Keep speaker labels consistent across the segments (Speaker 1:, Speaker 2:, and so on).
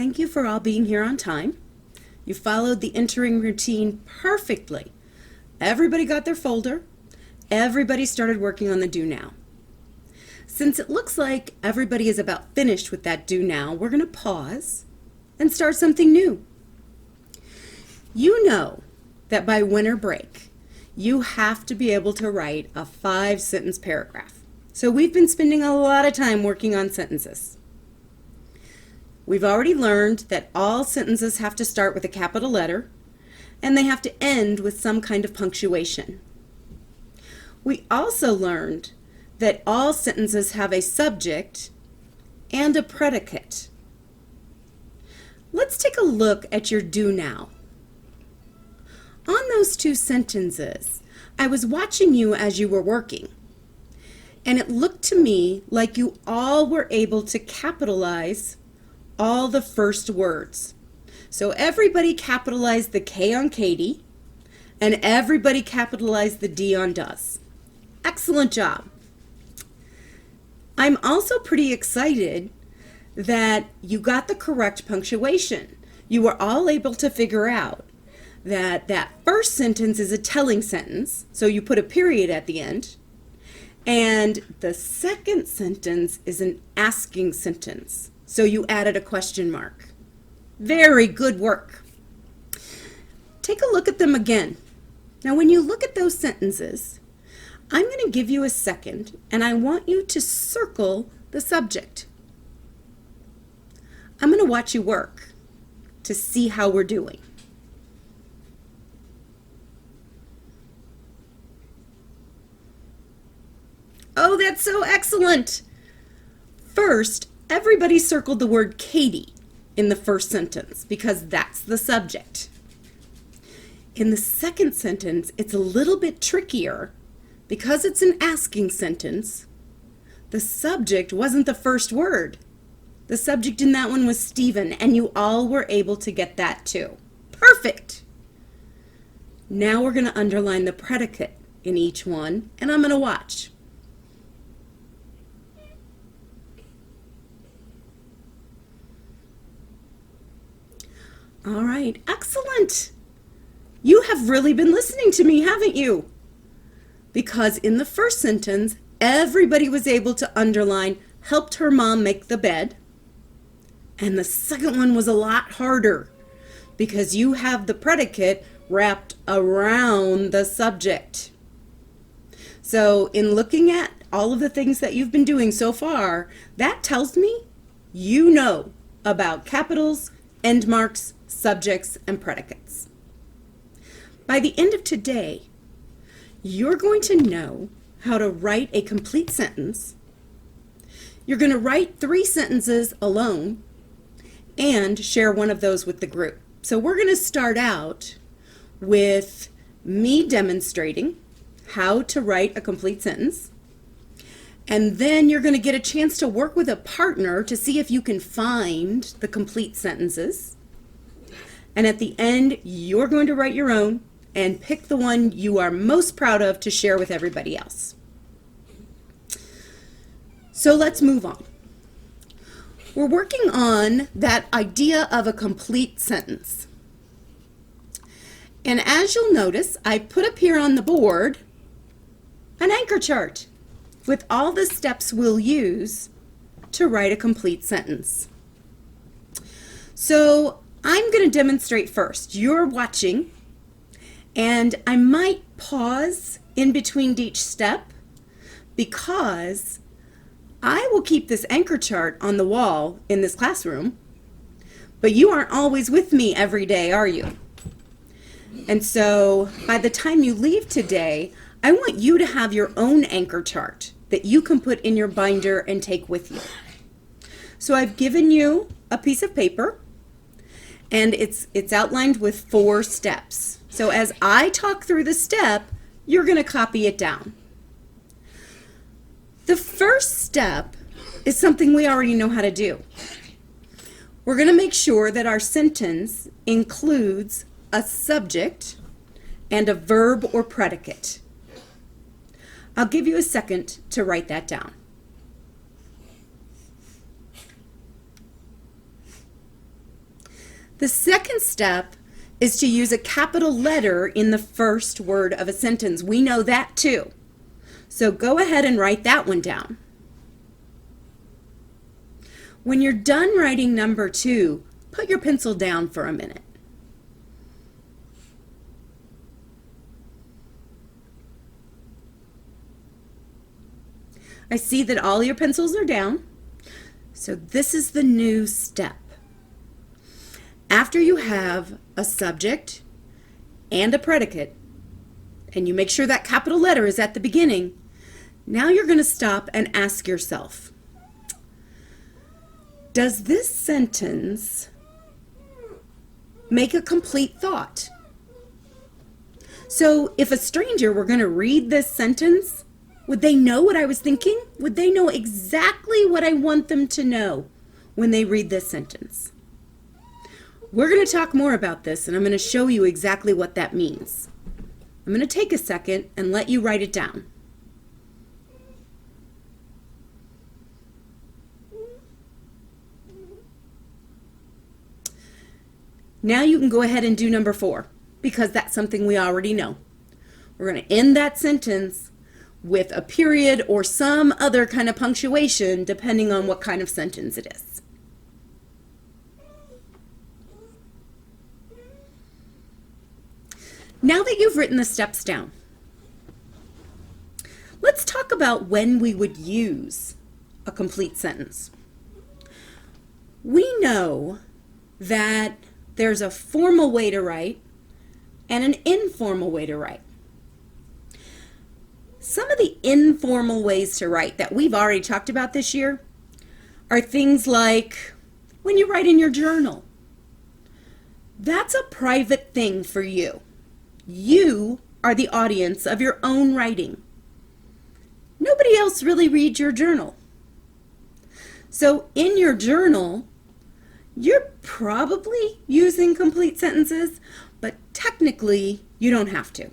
Speaker 1: Thank you for all being here on time. You followed the entering routine perfectly. Everybody got their folder. Everybody started working on the do now. Since it looks like everybody is about finished with that do now, we're going to pause and start something new. You know that by winter break, you have to be able to write a 5-sentence paragraph. So we've been spending a lot of time working on sentences. We've already learned that all sentences have to start with a capital letter, and they have to end with some kind of punctuation. We also learned that all sentences have a subject and a predicate. Let's take a look at your do now. On those 2 sentences, I was watching you as you were working, and it looked to me like you all were able to capitalize all the first words. So everybody capitalized the K on Katie, and everybody capitalized the D on does. Excellent job. I'm also pretty excited that you got the correct punctuation. You were all able to figure out that that first sentence is a telling sentence, so you put a period at the end, and the second sentence is an asking sentence, so you added a question mark. Very good work. Take a look at them again. Now when you look at those sentences, I'm going to give you a second, and I want you to circle the subject. I'm going to watch you work to see how we're doing. Oh, that's so excellent! First, everybody circled the word Katie in the first sentence because that's the subject. In the second sentence, it's a little bit trickier because it's an asking sentence. The subject wasn't the first word. The subject in that one was Stephen, and you all were able to get that too. Perfect! Now we're going to underline the predicate in each one, and I'm going to watch. All right, excellent. You have really been listening to me, haven't you? Because in the first sentence, everybody was able to underline, helped her mom make the bed. And the second one was a lot harder because you have the predicate wrapped around the subject. So in looking at all of the things that you've been doing so far, that tells me you know about capitals, end marks, subjects, and predicates. By the end of today, you're going to know how to write a complete sentence. You're going to write 3 sentences alone and share one of those with the group. So we're going to start out with me demonstrating how to write a complete sentence. And then you're going to get a chance to work with a partner to see if you can find the complete sentences. And at the end, you're going to write your own and pick the one you are most proud of to share with everybody else. So let's move on. We're working on that idea of a complete sentence. And as you'll notice, I put up here on the board an anchor chart with all the steps we'll use to write a complete sentence. So I'm going to demonstrate first. You're watching, and I might pause in between each step because I will keep this anchor chart on the wall in this classroom, but you aren't always with me every day, are you? And so by the time you leave today, I want you to have your own anchor chart that you can put in your binder and take with you. So I've given you a piece of paper, and it's outlined with 4 steps. So as I talk through the step, you're going to copy it down. The first step is something we already know how to do. We're going to make sure that our sentence includes a subject and a verb or predicate. I'll give you a second to write that down. The second step is to use a capital letter in the first word of a sentence. We know that too. So go ahead and write that one down. When you're done writing number 2, put your pencil down for a minute. I see that all your pencils are down. So this is the new step. After you have a subject and a predicate, and you make sure that capital letter is at the beginning, now you're going to stop and ask yourself, does this sentence make a complete thought? So if a stranger were going to read this sentence, would they know what I was thinking? Would they know exactly what I want them to know when they read this sentence? We're going to talk more about this, and I'm going to show you exactly what that means. I'm going to take a second and let you write it down. Now you can go ahead and do number 4, because that's something we already know. We're going to end that sentence with a period or some other kind of punctuation, depending on what kind of sentence it is. Now that you've written the steps down, let's talk about when we would use a complete sentence. We know that there's a formal way to write and an informal way to write. Some of the informal ways to write that we've already talked about this year are things like when you write in your journal. That's a private thing for you. You are the audience of your own writing. Nobody else really reads your journal. So in your journal, you're probably using complete sentences, but technically you don't have to.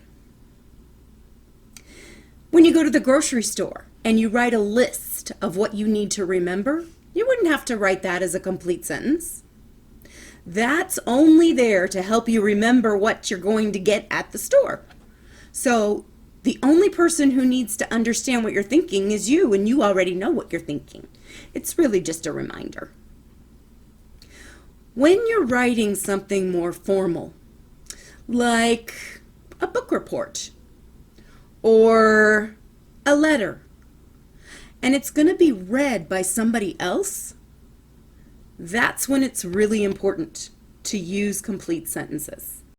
Speaker 1: When you go to the grocery store and you write a list of what you need to remember, you wouldn't have to write that as a complete sentence. That's only there to help you remember what you're going to get at the store. So the only person who needs to understand what you're thinking is you, and you already know what you're thinking. It's really just a reminder. When you're writing something more formal, like a book report or a letter, and it's going to be read by somebody else, that's when it's really important to use complete sentences.